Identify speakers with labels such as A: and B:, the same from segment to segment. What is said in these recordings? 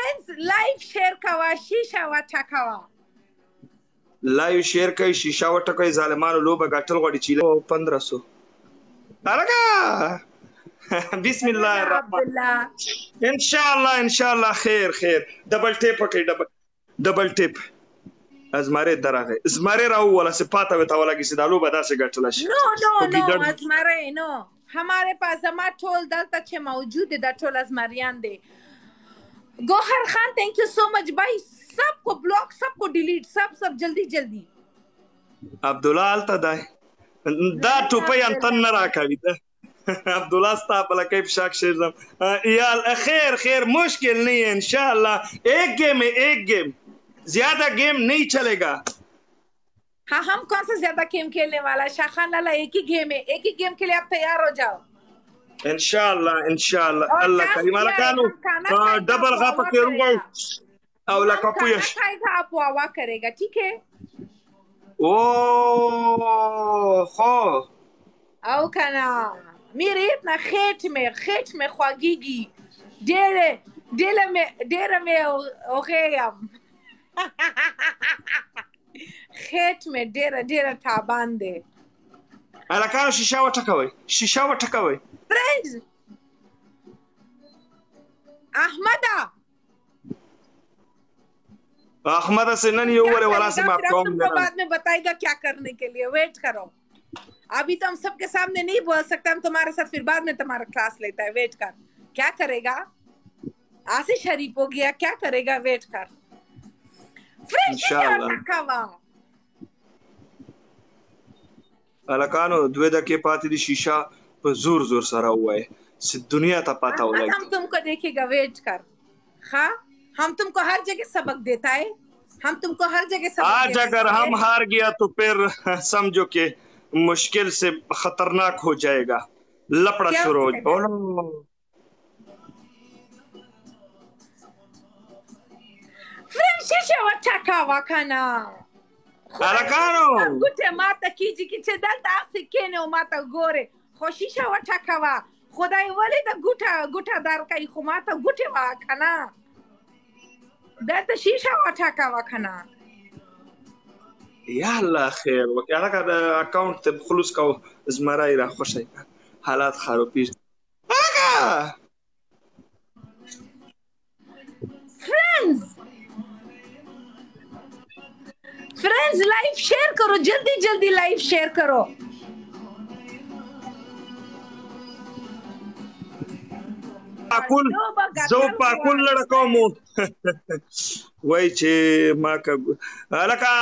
A: Friends live share कवा शीशा वटकवा
B: live share कोي शीशा वटकोي ظالمانو لوبه ګټل غوړي چیله 1500 الګا بسم الله الرحمن ان شاء الله خیر ډبل ټیپ وکي ډبل ټیپ ازماره درغه ازماره راو ولا صفات او تاولګي سیدالو بدا سے ګټل شي
A: نو ازماره نو हमारे पास जमा टोल दलता छे मौजूद है टोल ازماریان दे Gohar Khan thank you so much भाई सबको ब्लॉक सबको डिलीट सब जल्दी
B: عبدالله التا دا ټوپي انتن نه راکوي عبدالله ستا بلا کیف شاک شیرزم یال خیر مشکل नहीं है इंशाल्लाह एक गेम ज्यादा गेम नहीं चलेगा
A: हाँ हम कौन सा ज्यादा गेम खेलने वाला शाखान लाला एक ही गेम है एक ही गेम के लिए आप तैयार हो जाओ
B: इंशाल्लाह अल्लाह करीम अलकानो डबल गाप के रुगो او لا कपूयश
A: खाएगा आप वावा करेगा ठीक है
B: ओ खो
A: او कना मेरे इतना खेत में ख्वागीगी डेरे में ओगेयम खेत में डेरा ताबान दे
B: अलकानो शीशा वटकवई
A: फ्रेंड्स
B: अहमद से नहीं हुआ वाला से आप कौन
A: बाद में बताएगा क्या करने के लिए वेट करो अभी तो हम सबके सामने नहीं बोल सकते हम तुम्हारे साथ फिर बाद में तुम्हारा क्लास लेता है वेट कर क्या करेगा आसिफ शरीफ हो गया क्या करेगा वेट कर
B: इंशाल्लाह अलकानो 2 दके पाती दी शीशा पर जोर सारा हुआ है दुनिया ता पता हो
A: हम तुमको देखेगा वेट कर हाँ हम तुमको हर जगह सबक देता है हम तुमको हर जगह सबक
B: आज अगर हम हार गया तो फिर समझो कि मुश्किल से खतरनाक हो जाएगा लपड़ा शुरू हो
A: शीशा वटकवा kana
B: अलकानो
A: gute mata kiji kiche dalta asikene o mata gore خو शीशा वटकवा خدای ولی دا ګوټه دار کوي خو ماته ګوټه وا کنه دا ته شیشه وټاکا کنه
B: یا الله خیر وکړه هغه د اکاونټ ته خلوص کو زمرای را خوشی حالات خرابی هغه
A: फ्रेंड्स लाइव शेयर करो जल्दी लाइव शेयर करो
B: पाकुल लड़कोमो वही छे माँ का लका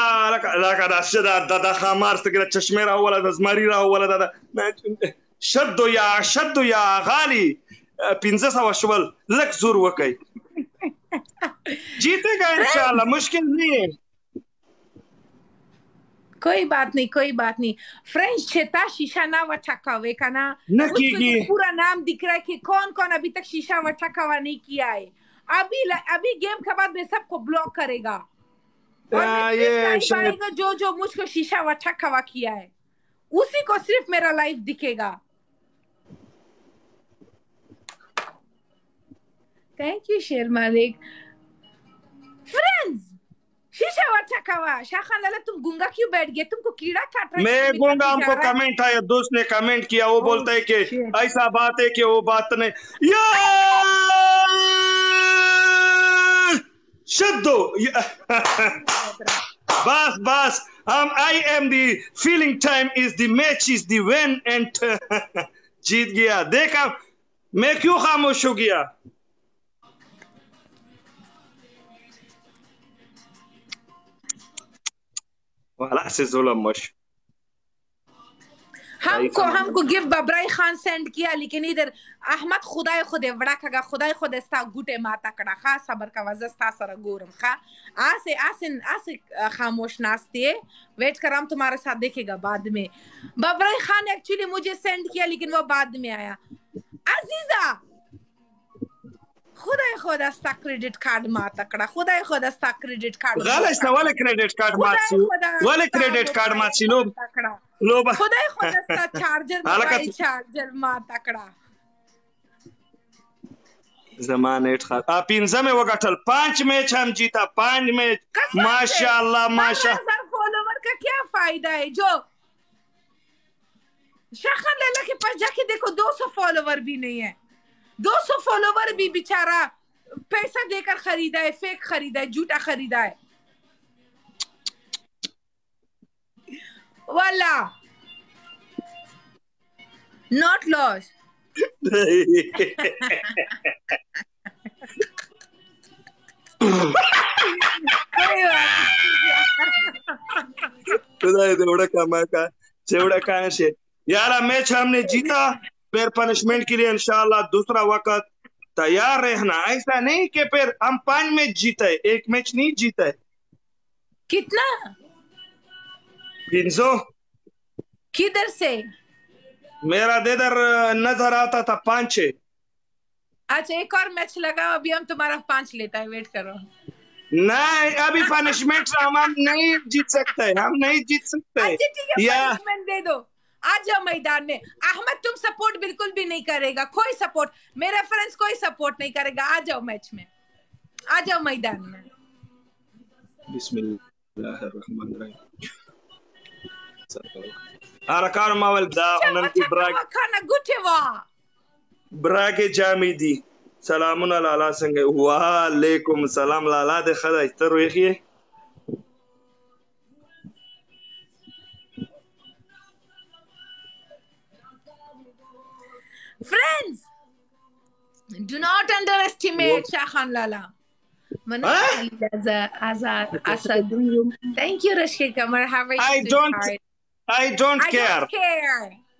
B: दादा खामार तक चश्मे रहा वाला दजमारी रहा वाला दादा शद्दो या गाली 1500 शवल लक जोर वकई जीतेगा इंशाल्लाह मुश्किल नहीं है
A: कोई बात नहीं फ्रेंड्स छेता शीशा ना वटकावे का ना पूरा नाम दिख रहा है कि कौन अभी तक शीशा वटकावा नहीं किया है अभी गेम के बाद में सबको ब्लॉक करेगा और आएगा जो मुझको शीशा वटकावा किया है उसी को सिर्फ मेरा लाइव दिखेगा थैंक यू शेर मालिक फ्रेंड्स शीशा वटकावा शाखान लाला तुम गूंगा क्यों बैठ गए तुमको कीड़ा काट रहा है
B: मैं गूंगा हमको कमेंट आया दोस्त ने कमेंट किया वो बोलता है कि ऐसा बात है कि वो बात नहीं या शद्दो बस I am the feeling time is the match is the win and जीत गया देखा मैं क्यों खामोश हो गया वाला से जुल्म मश
A: हमको गिफ्ट बबराई खान सेंड किया लेकिन इधर अहमद खुदाई खुदे बड़ा खगा खुदाई खुदे स्ता गुटे माता कड़ा खास सबर का वजस्ता सर गोरम खा आसे खामोश नास्ते वेट कर हम तुम्हारे साथ देखेगा बाद में बबराई खान एक्चुअली मुझे सेंड किया लेकिन वो बाद में आया अजीजा खुदा स्ता क्रेडिट कार्ड माता कड़ा खुदा स्ता क्रेडिट कार्ड
B: गाला स्ता वाले क्रेडिट कार्ड माची लो
A: खुदा स्ता चार्जर मोबाइल चार्जर माता कड़ा
B: जमानेट खा पिंजा में वगटल 5 मैच हम जीता 5 मैच माशाल्लाह माशा।
A: 1000 फॉलोवर का क्या फायदा है? जो शाखान लाला के पास जाके देखो 200 फॉलोवर भी नहीं है। 200 फॉलोवर भी बेचारा पैसा देकर खरीदा है, फेक खरीदा है, झूठा खरीदा है वाला। Not loss.
B: तेवढं कमा का जेवढं काय शे यार मैच हमने जीता, फिर पनिशमेंट के लिए इंशाल्लाह दूसरा वक्त तैयार रहना। ऐसा नहीं कि फिर हम 5 मैच जीता है, 1 मैच नहीं जीता है।
A: कितना?
B: 300।
A: किधर से?
B: मेरा देदर नजर आता था 5-6।
A: अच्छा एक और मैच लगाओ, अभी हम तुम्हारा 5 लेता है, वेट करो।
B: नहीं अभी पनिशमेंट हम नहीं जीत सकते, हम नहीं जीत सकते।
A: अच्छा ठीक है, पनिशमेंट दे दो, आ जाओ मैदान में। अहमद तुम सपोर्ट बिल्कुल भी नहीं करेगा, कोई सपोर्ट, मेरे फ्रेंड्स कोई सपोर्ट नहीं करेगा। आ जाओ मैच में, आ जाओ मैदान में।
B: बिस्मिल्लाहिर्रहमानिर्रहीम। Arakan mawal da onan ki
A: kana gutewa
B: brake jamidi salamun ala sange wa alaikum salam la de khada istaru yakhiye
A: friends, do not underestimate Shakhan Lala. Azad Asad. Thank you Rashid Kamar. Have a
B: I don't care.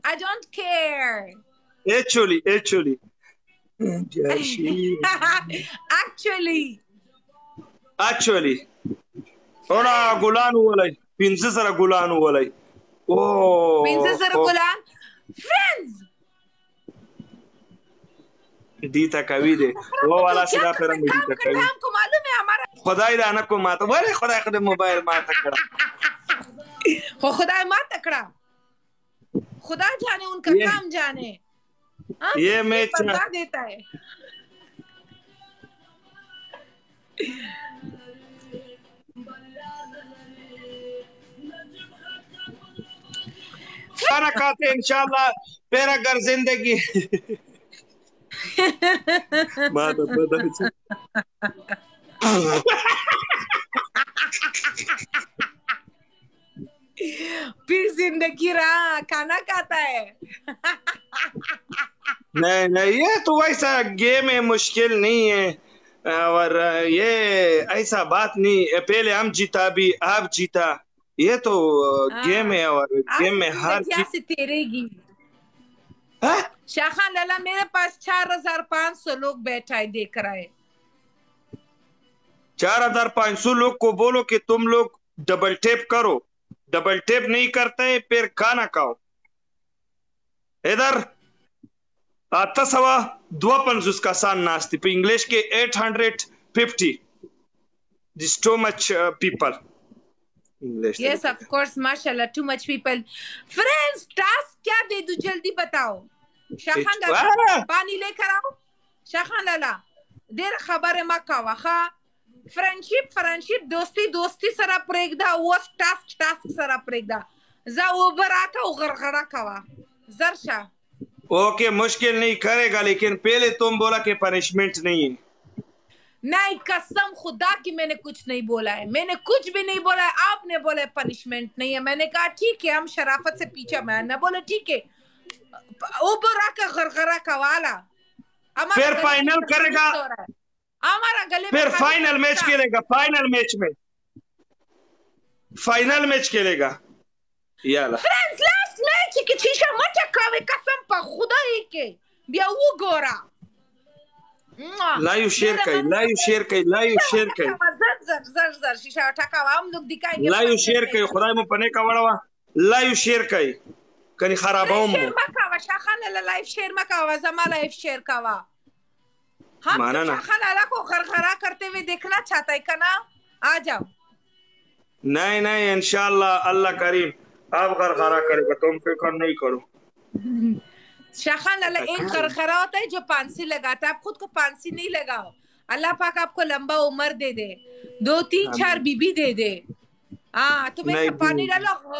A: I don't care.
B: Actually. Actually. Ona gulanu walai. Pinse sara gulanu walai. Oh.
A: Pinse sara gulan. Friends.
B: Dita kavide. वो वाला सिरा पर हम dita kavide.
A: हमको मालूम है हमारा.
B: खुदाई दाना को माता. वाले खुदाई खुदे मोबाइल माता करा.
A: खुदा मात तकड़ा, खुदा जाने उनका काम जाने।
B: ये मैच
A: बता देता है।
B: खाना खाते इंशाल्लाह फिर अगर जिंदगी
A: फिर जिंदगी रहा खाना खाता है।
B: नहीं ये तो वैसा गेम है, मुश्किल नहीं है और ये ऐसा बात नहीं है। पहले हम जीता भी आप जीता, ये तो गेम है और गेम में हार जीत
A: से तेरेगी। शाखान लाला मेरे पास 4500 लोग बैठा है देख रहा है।
B: 4500 लोग को बोलो कि तुम लोग डबल टैप करो, डबल टैप नहीं करते फिर खाना खाओ। इधर 852 का सान नास्ती पे इंग्लिश के 850 this too much people English।
A: yes of course माशाल्लाह too much people। friends task क्या दे दूं जल्दी बताओ। शाखान लाला पानी लेकर आओ। शाखान लाला देर खबर मक्का वखा फ्रेंडशिप दोस्ती सरा प्रेगदा वो टास्क सरा प्रेगदा जा ऊबर आका उगरगड़ा कवा जरशा।
B: ओके मुश्किल नहीं करेगा, लेकिन पहले तुम बोला कि पनिशमेंट नहीं है।
A: नहीं कसम खुदा की मैंने कुछ नहीं बोला है, मैंने कुछ भी नहीं बोला है। आपने बोला है पनिशमेंट नहीं है, मैंने कहा ठीक है हम शराफत से पीछा मैं बोला ठीक है ऊपर आकर गरगरा कवाला।
B: फिर फाइनल करेगा,
A: हमारा गले
B: फिर फाइनल मैच खेलेगा, फाइनल मैच खेलेगा। याला
A: फ्रेंड्स लास्ट मैच की शीशा मत खावे कसम पर खुदा ही के बिया वो गोरा
B: लाइव शेयर कई
A: जर शीशा उठा हम लोग दिखाएंगे।
B: लाइव शेयर कई खुदा में पने का वड़वा लाइव शेयर कई कनी खराबाओं में
A: मकावा शाखान लाइव शेयर मकावा जमा लाइव शेयर कावा। हम शाखान लाला को खरखरा करते हुए देखना चाहता है कना, आ जाओ।
B: नहीं इंशाल्लाह अल्लाह करीम आप खरखरा करेगा, तुम फिक्र नहीं करो।
A: शाखान लाला एक खरखरा होता है जो पांसी लगाता है, आप खुद को पांसी नहीं लगाओ। अल्लाह पाक आपको लंबा उम्र दे दे, 2 3 4 बीबी दे दे। हाँ, तुम ऐसा पानी डालो,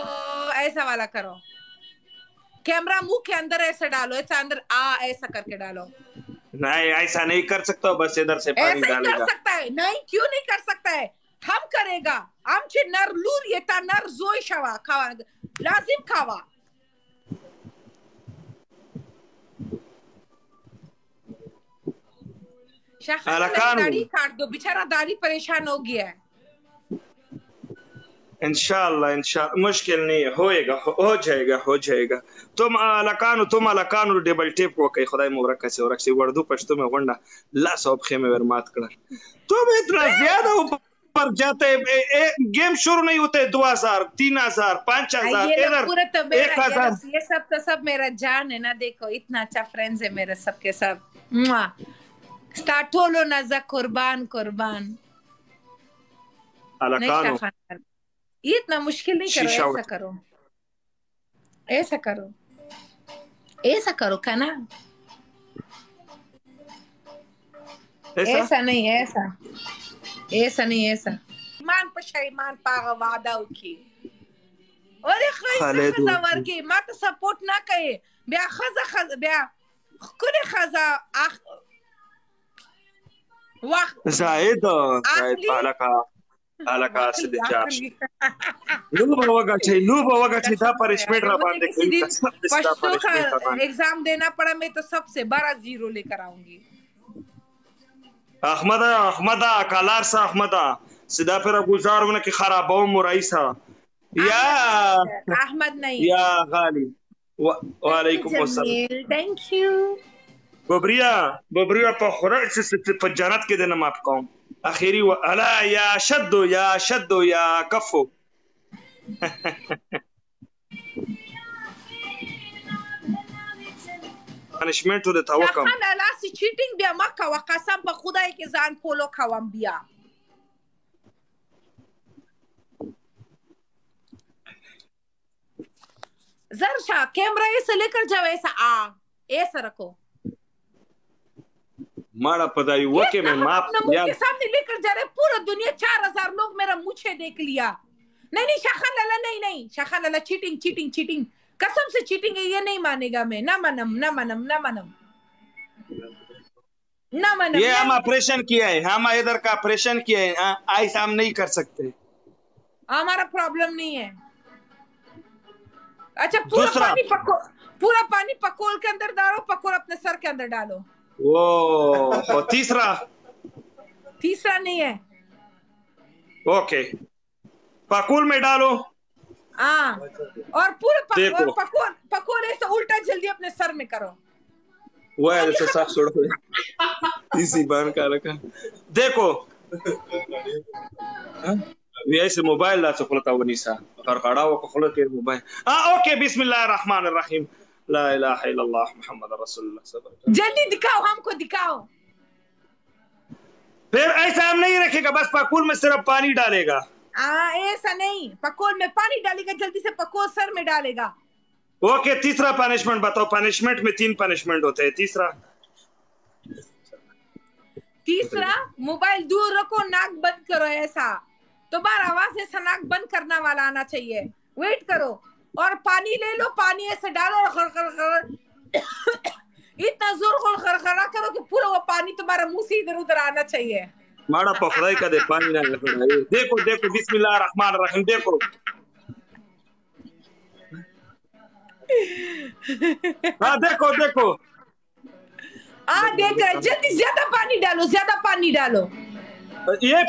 A: ऐसा वाला करो, कैमरा मुंह के अंदर ऐसा डालो, ऐसा अंदर ऐसा करके डालो।
B: नहीं ऐसा नहीं कर सकता, बस इधर से पानी डालेगा।
A: कर सकता है, नहीं क्यों नहीं कर सकता है, हम करेगा। आमचे नर लूर येता नर जोई शवा खावा लाजिम खावा। दाढ़ी काट दो, बेचारा दाढ़ी परेशान हो गया है।
B: इंशाल्लाह मुश्किल नहीं है, होएगा, हो जाएगा। तुम अलकानो डबल टेप वकई खुदाई मुबारक से और से उर्दू पश्तो में वंडा ला सब खेमे वर मात कड़ा। तुम इतना ज्यादा ऊपर जाते, गेम शुरू नहीं होते 2000 3000 5000 इधर 1000।
A: ये सब तो सब मेरा जान है ना, देखो इतना अच्छा फ्रेंड्स है मेरे सबके सब। स्टार्टोलो नजा कुर्बान
B: अलकानो
A: इतना मुश्किल नहीं करो, ऐसा करो का ना, ऐसा नहीं ईमान पर ईमान पागा वादा की और खजा वर्की मत सपोर्ट ना करे ब्या खजा ब्या कुल खजा वक्त
B: जायद अलका से चार नूब वगट था पनिशमेंट रा बांधे
A: पश्तो का एग्जाम देना पड़ा, मैं तो सबसे बड़ा 0 लेकर आऊंगी।
B: अहमदा कालारसा अहमदा सीधा फिर गुजार होने की खराबों मुराइसा या
A: अहमद नहीं
B: या गाली वालेकुम अस्सलाम,
A: थैंक यू
B: बबरिया पर खुराक से पर जन्नत के दिन माफ कहूं आखिरी अला या शद्दो या कफो पनिशमेंट तो देता वो कम
A: अल्लाह से चीटिंग बिया मक्का व कसम ब खुदाई के जान पोलो खवम बिया जरशा कैमरा ऐसे लेकर जाओ, ऐसा रखो
B: माड़ा पदाई वो के मैं माफ
A: के सामने लेकर जा रहे, पूरा दुनिया 4000 लोग मेरा मुझे देख लिया। नहीं शाखा लाला नहीं शाखा लाला चीटिंग कसम से चीटिंग है, ये नहीं मानेगा मैं, ना मनम
B: ये हम ऑपरेशन किया है, हम इधर का ऑपरेशन किया है, ऐसा हम नहीं कर सकते,
A: हमारा प्रॉब्लम नहीं है। अच्छा पूरा पानी पकोल के अंदर डालो, पकोल अपने सर के अंदर डालो।
B: वो तीसरा
A: नहीं है,
B: ओके पकोल में डालो
A: और पूरा पकोल ऐसा उल्टा जल्दी अपने सर में करो।
B: वो ऐसे साफ छोड़ो इसी बार का रखा देखो ये ऐसे मोबाइल ला चुकलता वो निशा और खड़ा वो खोल के मोबाइल ओके बिस्मिल्लाहिर रहमानिर रहीम ला इलाहा इल्लल्लाह मुहम्मद रसूलुल्लाह।
A: जल्दी दिखाओ, हमको दिखाओ।
B: फिर ऐसा हम नहीं रखेगा, बस पकोल में सिर्फ पानी डालेगा।
A: ऐसा नहीं, पकोल में पानी डालेगा, जल्दी से पकोल सर में डालेगा।
B: ओके तीसरा पनिशमेंट बताओ, पनिशमेंट में 3 पनिशमेंट होते हैं।
A: तीसरा मोबाइल दूर रखो, नाक बंद करो, ऐसा तुम्हारा आवाज ऐसा नाक बंद करना वाला आना चाहिए। वेट करो और पानी ले लो, पानी ऐसे डालो और इतना जोर खरखरा करो कि पूरा वो पानी तुम्हारा मुंह से इधर उधर आना चाहिए।
B: माड़ा पखड़ाई का दे पानी ना देखो बिस्मिल्लाहिर रहमानिर रहीम देखो देखो
A: देख रहे, जल्दी ज्यादा पानी डालो ये